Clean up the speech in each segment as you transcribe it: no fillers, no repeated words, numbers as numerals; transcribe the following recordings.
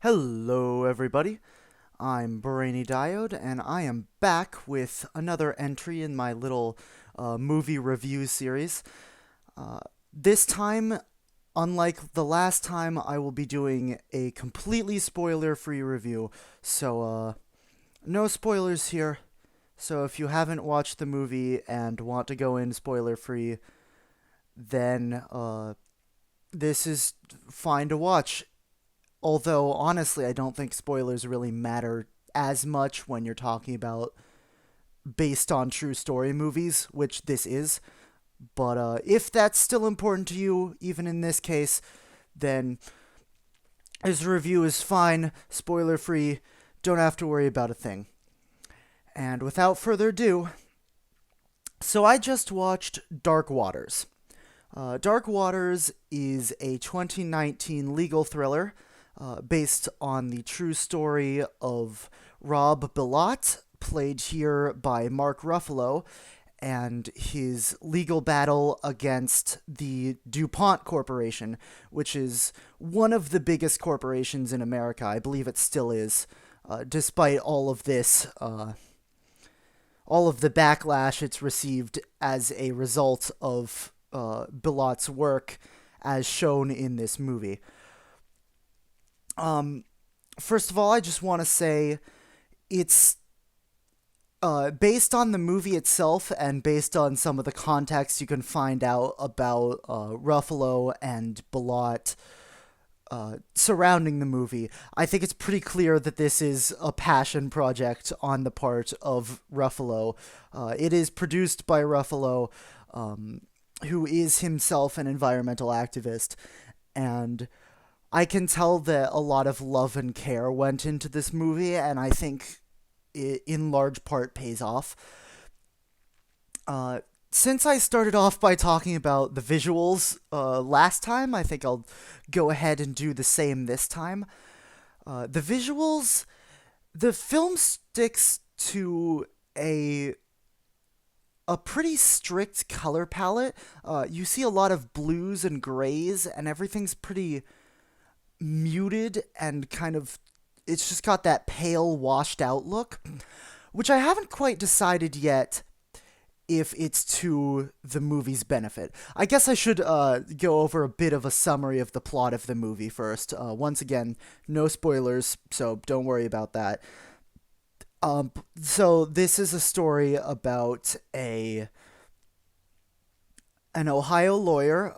Hello, everybody. I'm Brainy Diode, and I am back with another entry in my little movie review series. This time, unlike the last time, I will be doing a completely spoiler free review. So, no spoilers here. So, if you haven't watched the movie and want to go in spoiler free, then this is fine to watch. Although, honestly, I don't think spoilers really matter as much when you're talking about based on true story movies, which this is. But if that's still important to you, even in this case, then this review is fine, spoiler free, don't have to worry about a thing. And without further ado, so I just watched Dark Waters. Dark Waters is a 2019 legal thriller based on the true story of Rob Bilott, played here by Mark Ruffalo, and his legal battle against the DuPont Corporation, which is one of the biggest corporations in America. I believe it still is, despite all of this, all of the backlash it's received as a result of Bilott's work as shown in this movie. Um, First of all, I just want to say it's based on the movie itself and based on some of the context you can find out about Ruffalo and Bilott surrounding the movie. I think it's pretty clear that this is a passion project on the part of Ruffalo. It is produced by Ruffalo, who is himself an environmental activist, and I can tell that a lot of love and care went into this movie, and I think it in large part pays off. Uh, since I started off by talking about the visuals last time, I think I'll go ahead and do the same this time. The visuals, the film sticks to a pretty strict color palette. You see a lot of blues and grays, and everything's pretty muted and kind of it's just got that pale washed out look, which I haven't quite decided yet if it's to the movie's benefit. I guess I should go over a bit of a summary of the plot of the movie first. Once again, no spoilers, so don't worry about that. So this is a story about a an Ohio lawyer,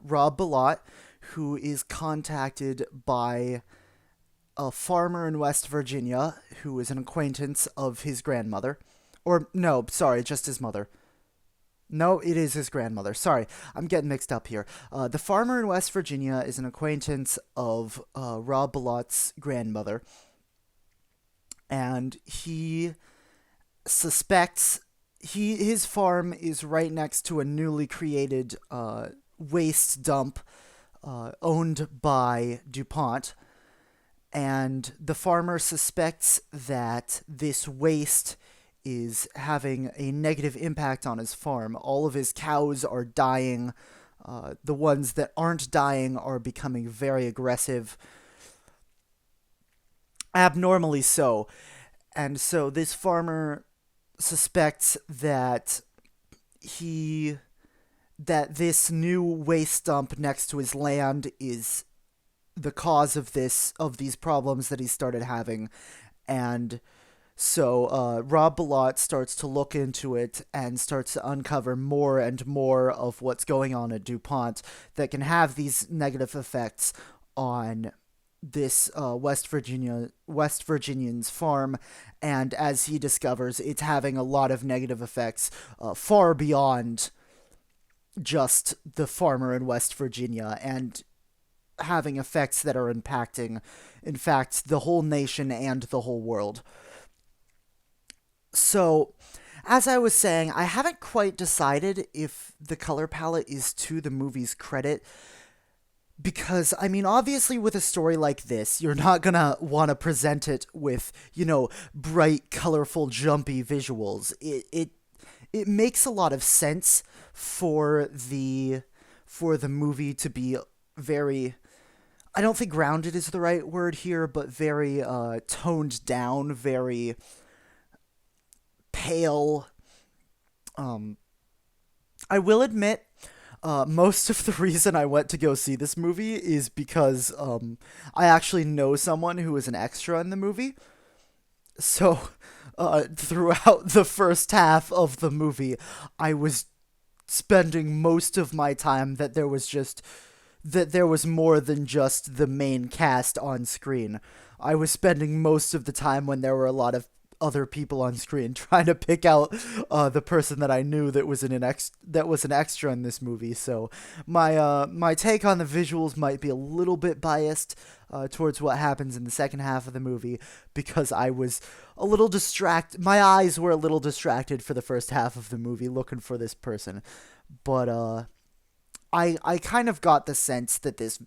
Rob Bilott, who is contacted by a farmer in West Virginia who is an acquaintance of his grandmother. Or, no, sorry, just his mother. No, it is his grandmother. Sorry, I'm getting mixed up here. The farmer in West Virginia is an acquaintance of Rob Bilott's grandmother, and he suspects his farm is right next to a newly created waste dump owned by DuPont, and the farmer suspects that this waste is having a negative impact on his farm. All of his cows are dying. The ones that aren't dying are becoming very aggressive, abnormally so. And so this farmer suspects he that this new waste dump next to his land is the cause of these problems that he started having, and so Rob Bilott starts to look into it and starts to uncover more and more of what's going on at DuPont that can have these negative effects on this West Virginian's farm, and as he discovers, it's having a lot of negative effects far beyond just the farmer in West Virginia, and having effects that are impacting, in fact, the whole nation and the whole world. So, as I was saying, I haven't quite decided if the color palette is to the movie's credit, because, I mean, obviously, with a story like this, you're not gonna want to present it with, bright, colorful, jumpy visuals. It makes a lot of sense for the movie to be very I don't think grounded is the right word here, but very toned down, very pale. Um, I will admit, most of the reason I went to go see this movie is because I actually know someone who is an extra in the movie. So, throughout the first half of the movie, I was spending most of my time that there was more than just the main cast on screen. I was spending most of the time when there were a lot of other people on screen trying to pick out the person that I knew that was that was an extra in this movie. So my take on the visuals might be a little bit biased towards what happens in the second half of the movie because I was a little distracted. My eyes were a little distracted for the first half of the movie looking for this person, but I kind of got the sense that this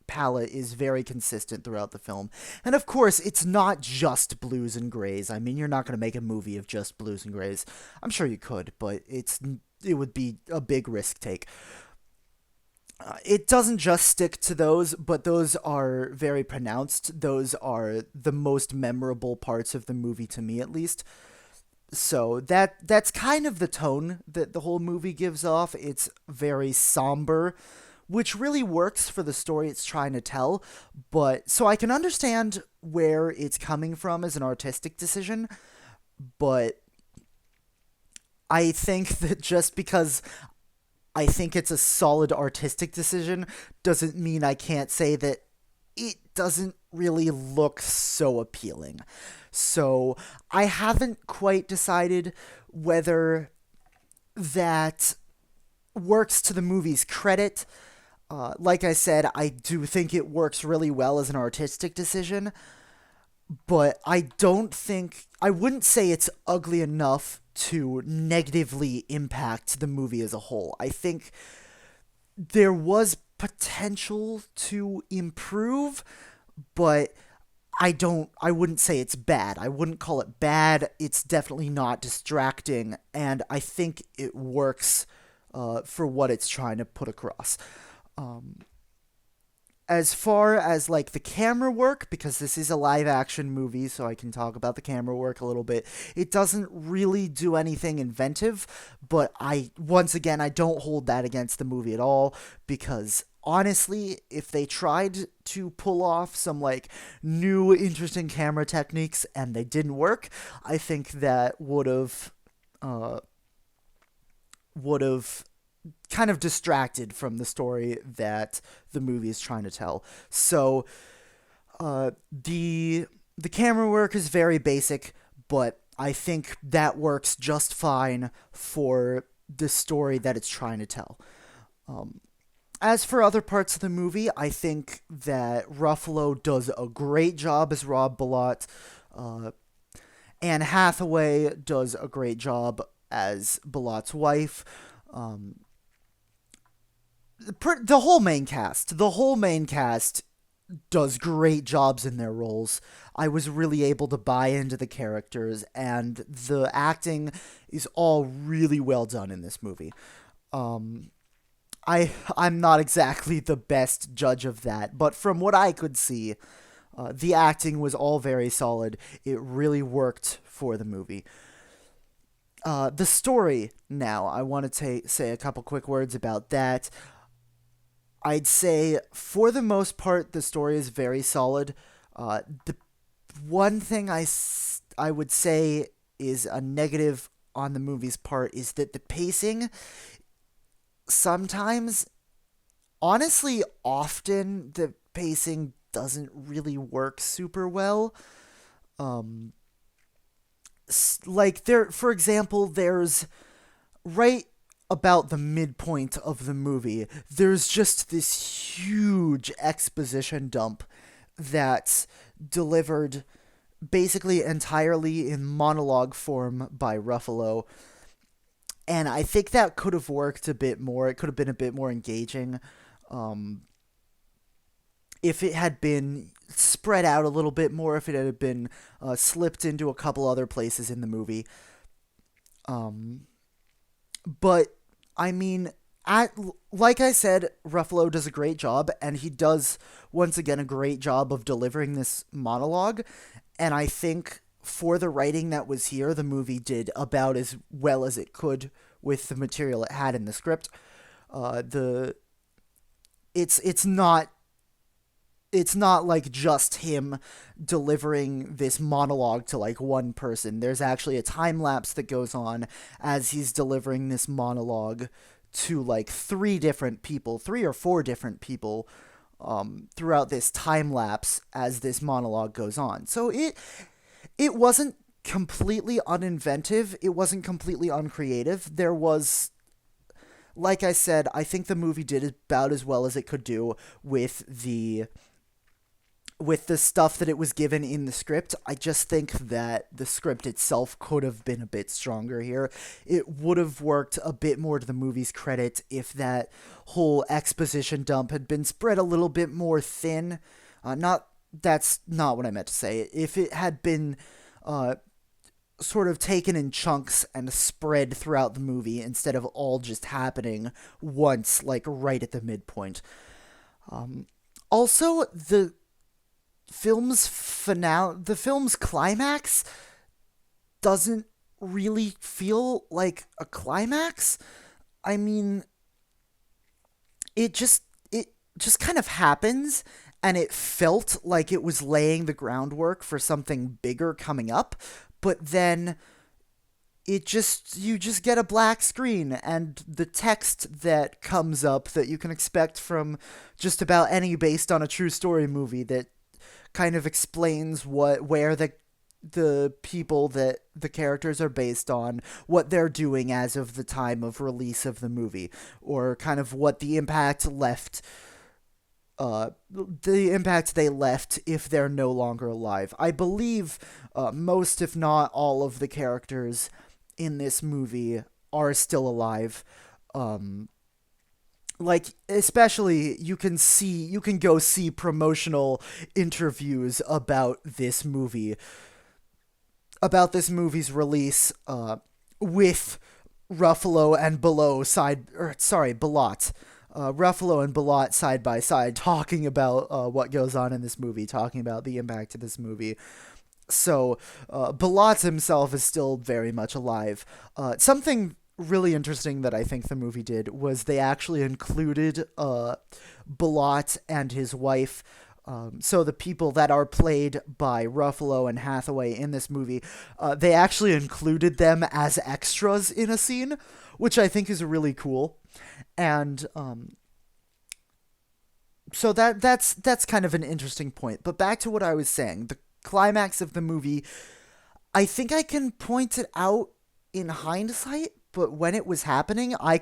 palette is very consistent throughout the film. And of course, it's not just blues and grays. I mean, you're not going to make a movie of just blues and grays. I'm sure you could, but it would be a big risk take. It doesn't just stick to those, but those are very pronounced. Those are the most memorable parts of the movie to me, at least. So that's kind of the tone that the whole movie gives off. It's very somber, which really works for the story it's trying to tell. But so I can understand where it's coming from as an artistic decision, but I think that just because I think it's a solid artistic decision doesn't mean I can't say that it doesn't really look so appealing. So I haven't quite decided whether that works to the movie's credit. Like I said, I do think it works really well as an artistic decision, but I wouldn't say it's ugly enough to negatively impact the movie as a whole. I think there was potential to improve, but I wouldn't say it's bad. I wouldn't call it bad. It's definitely not distracting, and I think it works for what it's trying to put across. Um, as far as like the camera work, because this is a live action movie, so I can talk about the camera work a little bit. It doesn't really do anything inventive, but once again I don't hold that against the movie at all because honestly, if they tried to pull off some like new interesting camera techniques and they didn't work, I think that uh would have kind of distracted from the story that the movie is trying to tell. So the camera work is very basic, but I think that works just fine for the story that it's trying to tell. Um, as for other parts of the movie, I think that Ruffalo does a great job as Rob Bilott. Uh, Anne Hathaway does a great job as Bilott's wife. Um, the whole main cast does great jobs in their roles. I was really able to buy into the characters, and the acting is all really well done in this movie. Um, I'm not exactly the best judge of that, but from what I could see, the acting was all very solid. It really worked for the movie. The story now, I want to say a couple quick words about that. I'd say, for the most part, the story is very solid. The one thing I would say is a negative on the movie's part is that the pacing sometimes, honestly, often the pacing doesn't really work super well. Um, like there, for example, there's right about the midpoint of the movie, there's just this huge exposition dump that's delivered basically entirely in monologue form by Ruffalo. And I think that could have worked a bit more. It could have been a bit more engaging um, if it had been spread out a little bit more, if it had been slipped into a couple other places in the movie. Um, but I mean, at like I said, Ruffalo does a great job, and he does once again a great job of delivering this monologue. And I think for the writing that was here, the movie did about as well as it could with the material it had in the script. The it's not it's not like just him delivering this monologue to like one person. There's actually a time lapse that goes on as he's delivering this monologue to like three different people, three or four different people throughout this time lapse as this monologue goes on. So it wasn't completely uninventive. It wasn't completely uncreative. There was, like I said, I think the movie did about as well as it could do with the stuff that it was given in the script. I just think that the script itself could have been a bit stronger here. It would have worked a bit more to the movie's credit if that whole exposition dump had been spread a little bit more thin. Not That's not what I meant to say. If it had been sort of taken in chunks and spread throughout the movie instead of all just happening once, like right at the midpoint. Also, the film's climax doesn't really feel like a climax. I mean, it just kind of happens, and it felt like it was laying the groundwork for something bigger coming up, but then you just get a black screen, and the text that comes up that you can expect from just about any based on a true story movie that kind of explains where the people that the characters are based on, what they're doing as of the time of release of the movie, or kind of what the impact they left if they're no longer alive. I believe most, if not all, of the characters in this movie are still alive. Like, especially, you can go see promotional interviews about this movie's release with Ruffalo and Bilott. Ruffalo and Bilott side by side talking about what goes on in this movie, talking about the impact of this movie. So, Bilott himself is still very much alive. Something really interesting that I think the movie did was they actually included Bilott and his wife. So the people that are played by Ruffalo and Hathaway in this movie, they actually included them as extras in a scene, which I think is really cool. And so that's kind of an interesting point. But back to what I was saying, the climax of the movie, I think I can point it out in hindsight, but when it was happening, I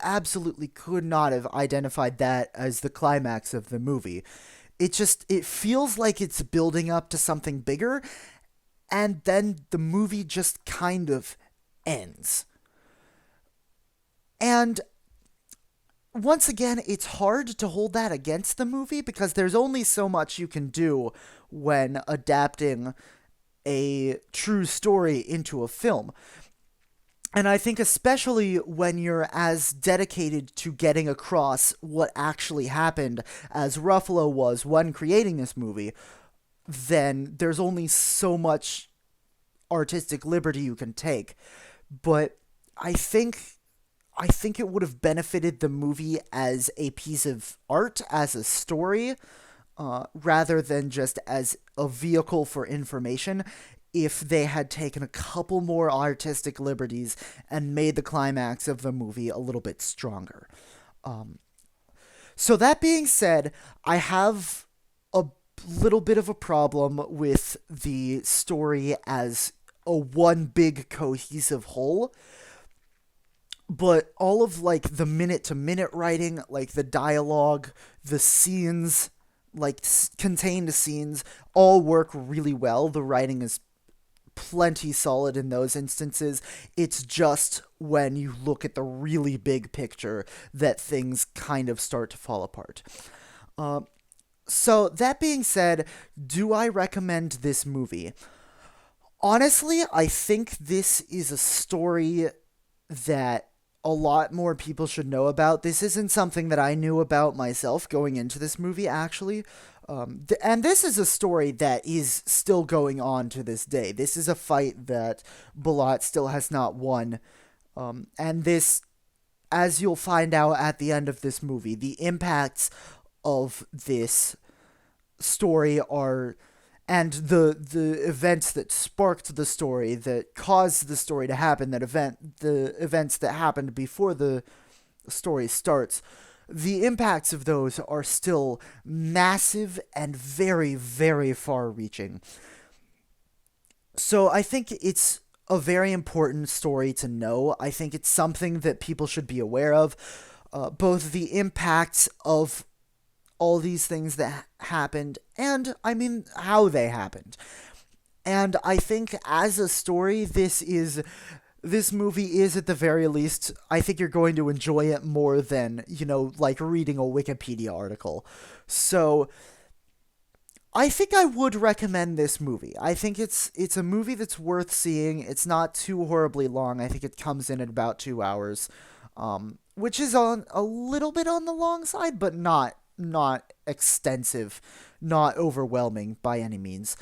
absolutely could not have identified that as the climax of the movie. It feels like it's building up to something bigger, and then the movie just kind of ends. And once again, it's hard to hold that against the movie because there's only so much you can do when adapting a true story into a film. And I think especially when you're as dedicated to getting across what actually happened as Ruffalo was when creating this movie, then there's only so much artistic liberty you can take. But I think it would have benefited the movie as a piece of art, as a story, rather than just as a vehicle for information, if they had taken a couple more artistic liberties and made the climax of the movie a little bit stronger. So that being said, I have a little bit of a problem with the story as a one big cohesive whole. But all of, like, the minute-to-minute writing, like, the dialogue, the scenes, like, contained scenes, all work really well. The writing is plenty solid in those instances. It's just when you look at the really big picture that things kind of start to fall apart. So, that being said, do I recommend this movie? Honestly, I think this is a story that a lot more people should know about. This isn't something that I knew about myself going into this movie, actually. And this is a story that is still going on to this day. This is a fight that Bilott still has not won. And this, as you'll find out at the end of this movie, the impacts of this story are and the events that sparked the story, that caused the story to happen, the events that happened before the story starts, the impacts of those are still massive and very, very far reaching. So I think it's a very important story to know. I think it's something that people should be aware of. Both the impacts of all these things that happened and, I mean, how they happened. And I think as a story, this movie is, at the very least, I think you're going to enjoy it more than, like reading a Wikipedia article. So I think I would recommend this movie. I think it's a movie that's worth seeing. It's not too horribly long. I think it comes in at about 2 hours, which is on a little bit on the long side, but not extensive, not overwhelming by any means.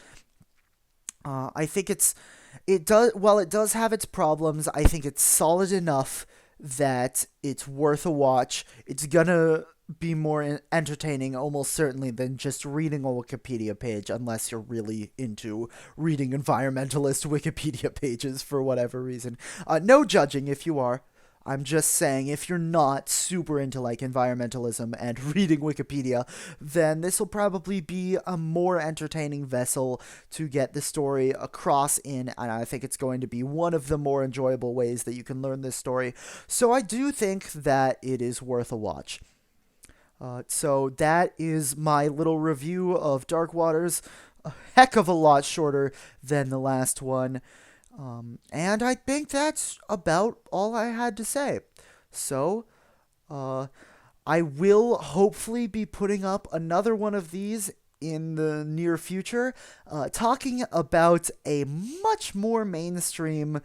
I think it does, while it does have its problems, I think it's solid enough that it's worth a watch. It's gonna be more entertaining almost certainly than just reading a Wikipedia page, unless you're really into reading environmentalist Wikipedia pages for whatever reason. No judging if you are. I'm just saying, if you're not super into like environmentalism and reading Wikipedia, then this will probably be a more entertaining vessel to get the story across in, and I think it's going to be one of the more enjoyable ways that you can learn this story. So I do think that it is worth a watch. So that is my little review of Dark Waters. A heck of a lot shorter than the last one. And I think that's about all I had to say. So, uh, I will hopefully be putting up another one of these in the near future, talking about a much more mainstream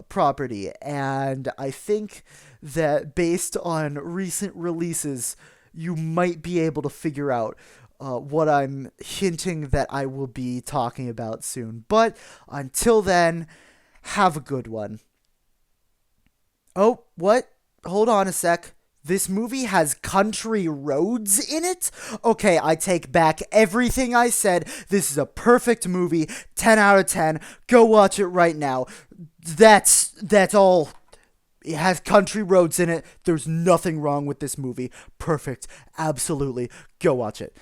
property. And I think that based on recent releases, you might be able to figure out what I'm hinting that I will be talking about soon. But until then, have a good one. Oh, what? Hold on a sec. This movie has country roads in it? Okay, I take back everything I said. This is a perfect movie. 10 out of 10. Go watch it right now. That's all. It has country roads in it. There's nothing wrong with this movie. Perfect. Absolutely. Go watch it.